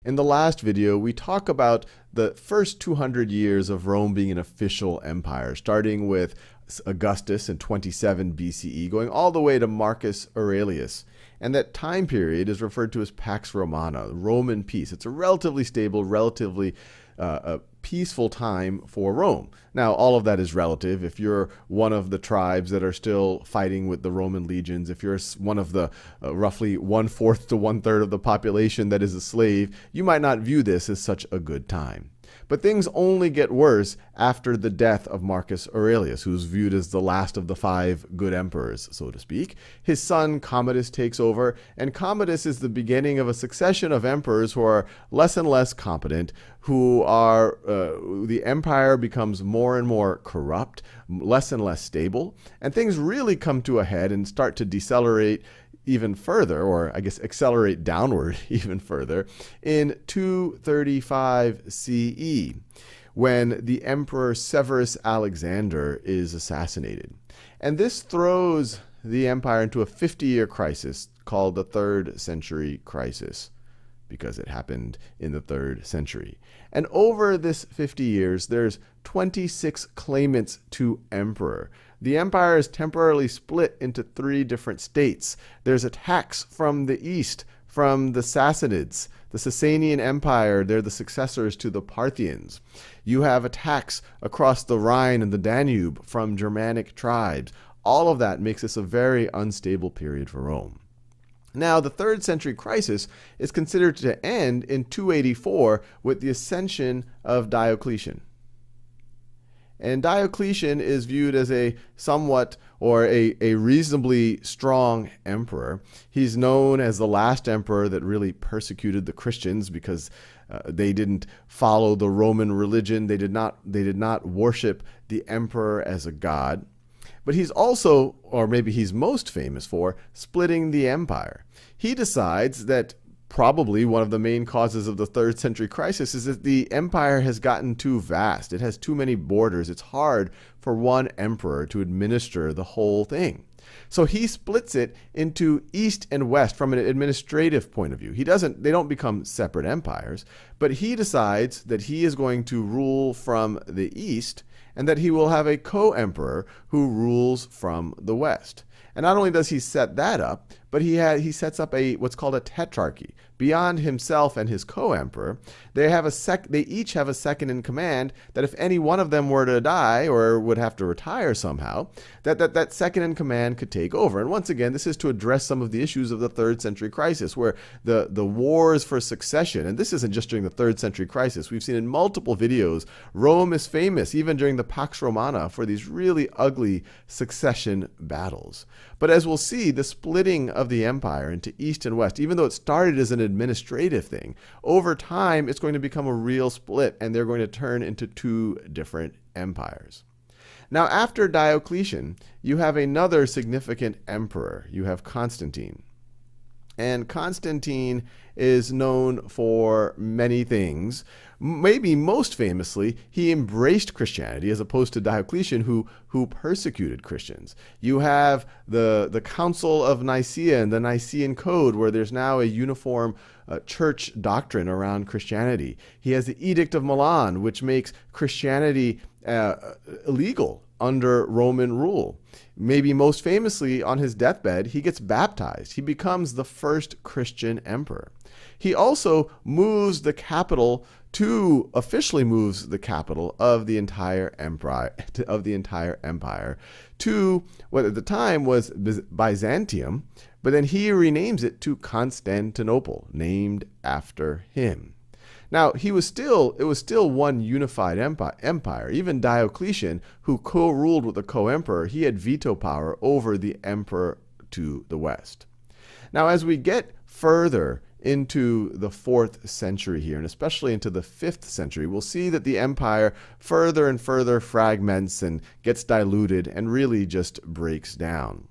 In the last video, we talk about the first 200 years of Rome being an official empire, starting with Augustus in 27 BCE, going all the way to Marcus Aurelius. And that time period is referred to as Pax Romana, Roman peace. It's a relatively stable, relatively peaceful time for Rome. Now, all of that is relative. If you're one of the tribes that are still fighting with the Roman legions, if you're one of the roughly 1/4 to 1/3 of the population that is a slave, you might not view this as such a good time. But things only get worse after the death of Marcus Aurelius, who's viewed as the last of the 5 good emperors, so to speak. His son Commodus takes over, and Commodus is the beginning of a succession of emperors who are less and less competent, who are, the empire becomes more and more corrupt, less and less stable, and things really come to a head and start to decelerate even further, or I guess accelerate downward even further, in 235 CE, when the Emperor Severus Alexander is assassinated. And this throws the empire into a 50-year crisis called the 3rd Century Crisis, because it happened in the 3rd century. And over this 50 years, there's 26 claimants to emperor. The empire is temporarily split into 3 different states. There's attacks from the east, from the Sassanids, the Sasanian Empire. They're the successors to the Parthians. You have attacks across the Rhine and the Danube from Germanic tribes. All of that makes this a very unstable period for Rome. Now, the 3rd century crisis is considered to end in 284 with the ascension of Diocletian. And Diocletian is viewed as a somewhat or a reasonably strong emperor. He's known as the last emperor that really persecuted the Christians because they didn't follow the Roman religion. They did not worship the emperor as a god. But he's also, or maybe he's most famous for, splitting the empire. He decides that probably one of the main causes of the 3rd century crisis is that the empire has gotten too vast. It has too many borders. It's hard for one emperor to administer the whole thing. So he splits it into east and west from an administrative point of view. They don't become separate empires, but he decides that he is going to rule from the east and that he will have a co-emperor who rules from the west. And not only does he set that up, but he sets up what's called a tetrarchy. Beyond himself and his co-emperor, they each have a second in command that if any one of them were to die or would have to retire somehow, that second in command could take over. And once again, this is to address some of the issues of the 3rd century crisis, where the wars for succession, and this isn't just during the 3rd century crisis. We've seen in multiple videos, Rome is famous, even during the Pax Romana, for these really ugly succession battles. But as we'll see, the splitting of the empire into east and west, even though it started as an administrative thing, over time it's going to become a real split, and they're going to turn into 2 different empires. Now, after Diocletian, you have another significant emperor. You have Constantine. And Constantine is known for many things. Maybe most famously, he embraced Christianity as opposed to Diocletian, who persecuted Christians. You have the Council of Nicaea and the Nicene Code, where there's now a uniform church doctrine around Christianity. He has the Edict of Milan, which makes Christianity illegal under Roman rule. Maybe most famously, on his deathbed, he gets baptized. He becomes the first Christian emperor. He also officially moves the capital of the entire empire to what at the time was Byzantium, but then he renames it to Constantinople, named after him. Now, it was still one unified empire. Even Diocletian, who co-ruled with the co-emperor, he had veto power over the emperor to the west. Now, as we get further into the 4th century here, and especially into the 5th century, we'll see that the empire further and further fragments and gets diluted and really just breaks down.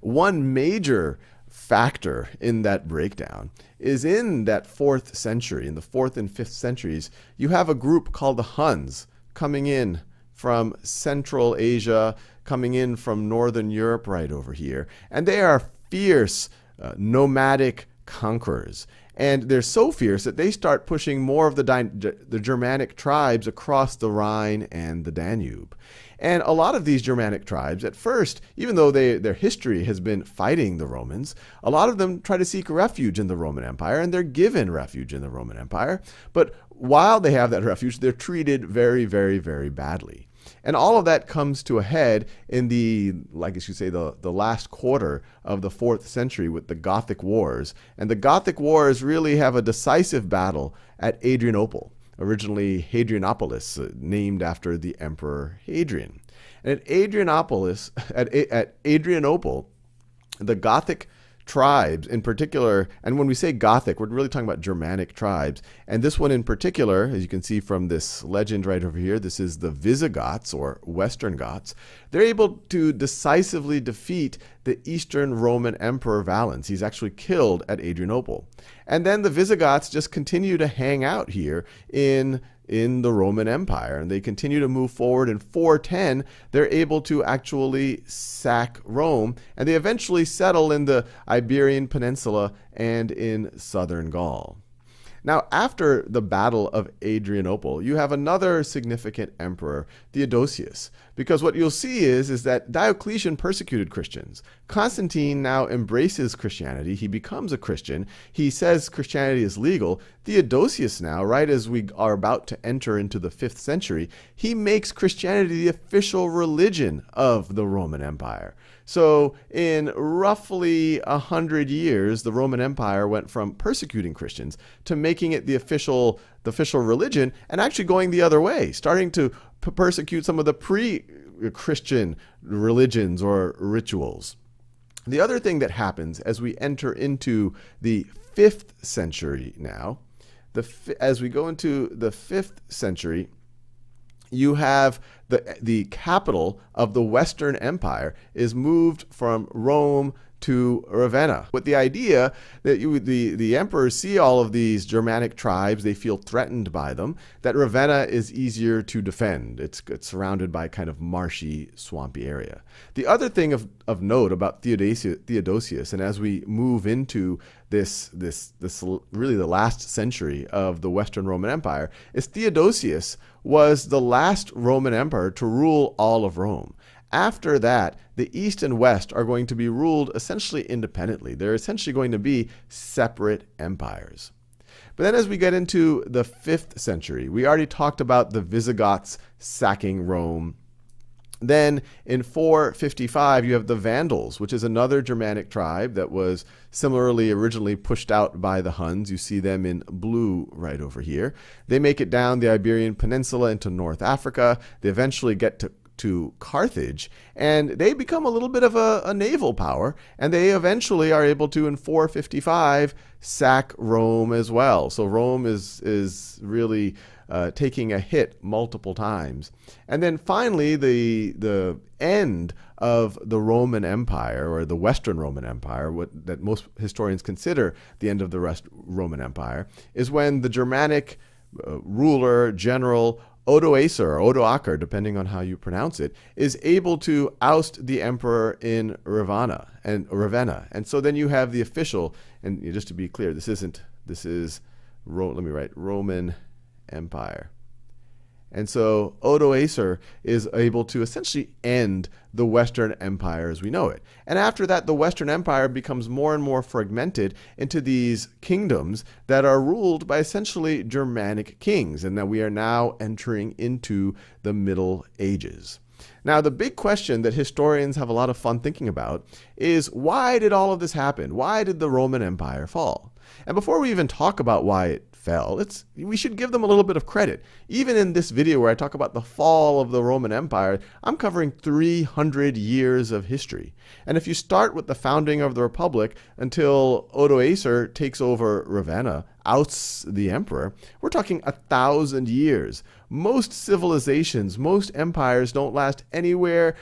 One major factor in that breakdown is in that 4th century, in the 4th and 5th centuries, you have a group called the Huns coming in from Central Asia, coming in from Northern Europe right over here. And they are fierce nomadic conquerors. And they're so fierce that they start pushing more of the Germanic tribes across the Rhine and the Danube. And a lot of these Germanic tribes, at first, even though their history has been fighting the Romans, a lot of them try to seek refuge in the Roman Empire, and they're given refuge in the Roman Empire. But while they have that refuge, they're treated very, very, very badly. And all of that comes to a head in the last quarter of the 4th century with the Gothic Wars. And the Gothic Wars really have a decisive battle at Adrianople, originally Hadrianopolis, named after the Emperor Hadrian. And at Adrianople, the Gothic tribes in particular, and when we say Gothic, we're really talking about Germanic tribes. And this one in particular, as you can see from this legend right over here, this is the Visigoths, or Western Goths. They're able to decisively defeat the Eastern Roman Emperor Valens. He's actually killed at Adrianople. And then the Visigoths just continue to hang out here in the Roman Empire, and they continue to move forward. In 410, they're able to actually sack Rome, and they eventually settle in the Iberian Peninsula and in southern Gaul. Now, after the Battle of Adrianople, you have another significant emperor, Theodosius, because what you'll see is that Diocletian persecuted Christians. Constantine now embraces Christianity. He becomes a Christian. He says Christianity is legal. Theodosius now, right as we are about to enter into the 5th century, he makes Christianity the official religion of the Roman Empire. So in roughly 100 years, the Roman Empire went from persecuting Christians to making it the official religion, and actually going the other way, starting to persecute some of the pre-Christian religions or rituals. The other thing that happens as we enter into the 5th century now, as we go into the 5th century, you have the capital of the Western Empire is moved from Rome to Ravenna, with the idea that the emperors see all of these Germanic tribes, they feel threatened by them, that Ravenna is easier to defend. It's surrounded by kind of marshy, swampy area. The other thing of note about Theodosius, and as we move into this really the last century of the Western Roman Empire, is Theodosius was the last Roman emperor to rule all of Rome. After that, the East and West are going to be ruled essentially independently. They're essentially going to be separate empires. But then as we get into the 5th century, we already talked about the Visigoths sacking Rome. Then in 455, you have the Vandals, which is another Germanic tribe that was similarly originally pushed out by the Huns. You see them in blue right over here. They make it down the Iberian Peninsula into North Africa. They eventually get to Carthage, and they become a little bit of a naval power, and they eventually are able to, in 455, sack Rome as well. So Rome is really taking a hit multiple times. And then finally, the end of the Roman Empire, or the Western Roman Empire, that most historians consider the end of the Roman Empire, is when the Germanic ruler, general, Odoacer, or Odoacer, depending on how you pronounce it, is able to oust the emperor in Ravenna. And so then you have the official, and just to be clear, let me write Roman Empire. And so Odoacer is able to essentially end the Western Empire as we know it. And after that, the Western Empire becomes more and more fragmented into these kingdoms that are ruled by essentially Germanic kings, and that we are now entering into the Middle Ages. Now, the big question that historians have a lot of fun thinking about is, why did all of this happen? Why did the Roman Empire fall? And before we even talk about why it fell, we should give them a little bit of credit. Even in this video where I talk about the fall of the Roman Empire, I'm covering 300 years of history. And if you start with the founding of the Republic until Odoacer takes over Ravenna, ousts the emperor, we're talking 1,000 years. Most civilizations, most empires don't last anywhere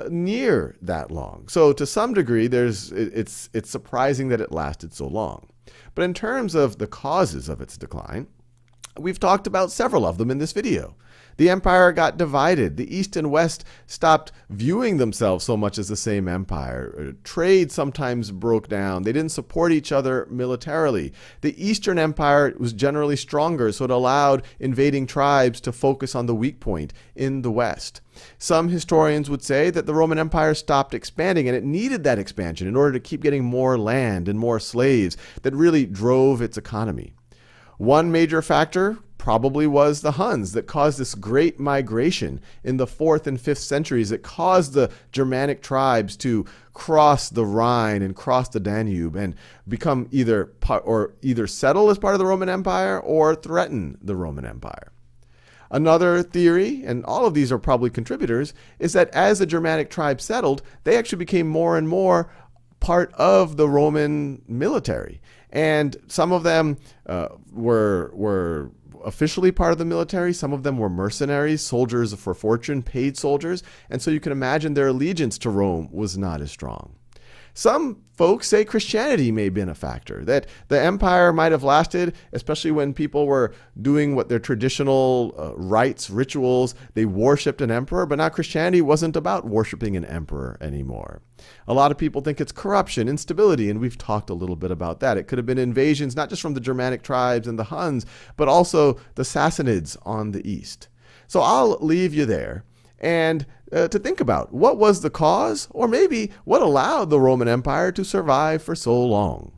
near that long. So to some degree, it's surprising that it lasted so long. But in terms of the causes of its decline, We've talked about several of them in this video. The empire got divided. The East and West stopped viewing themselves so much as the same empire. Trade sometimes broke down. They didn't support each other militarily. The Eastern Empire was generally stronger, so it allowed invading tribes to focus on the weak point in the West. Some historians would say that the Roman Empire stopped expanding, and it needed that expansion in order to keep getting more land and more slaves that really drove its economy. One major factor probably was the Huns that caused this great migration in the 4th and 5th centuries that caused the Germanic tribes to cross the Rhine and cross the Danube and become either settle as part of the Roman Empire or threaten the Roman Empire. Another theory, and all of these are probably contributors, is that as the Germanic tribes settled, they actually became more and more part of the Roman military. And some of them were officially part of the military. Some of them were mercenaries, soldiers for fortune, paid soldiers. And so you can imagine their allegiance to Rome was not as strong. Some folks say Christianity may have been a factor, that the empire might have lasted, especially when people were doing what their traditional rites, rituals, they worshipped an emperor, but now Christianity wasn't about worshiping an emperor anymore. A lot of people think it's corruption, instability, and we've talked a little bit about that. It could have been invasions, not just from the Germanic tribes and the Huns, but also the Sassanids on the east. So I'll leave you there. And to think about what was the cause, or maybe what allowed the Roman Empire to survive for so long.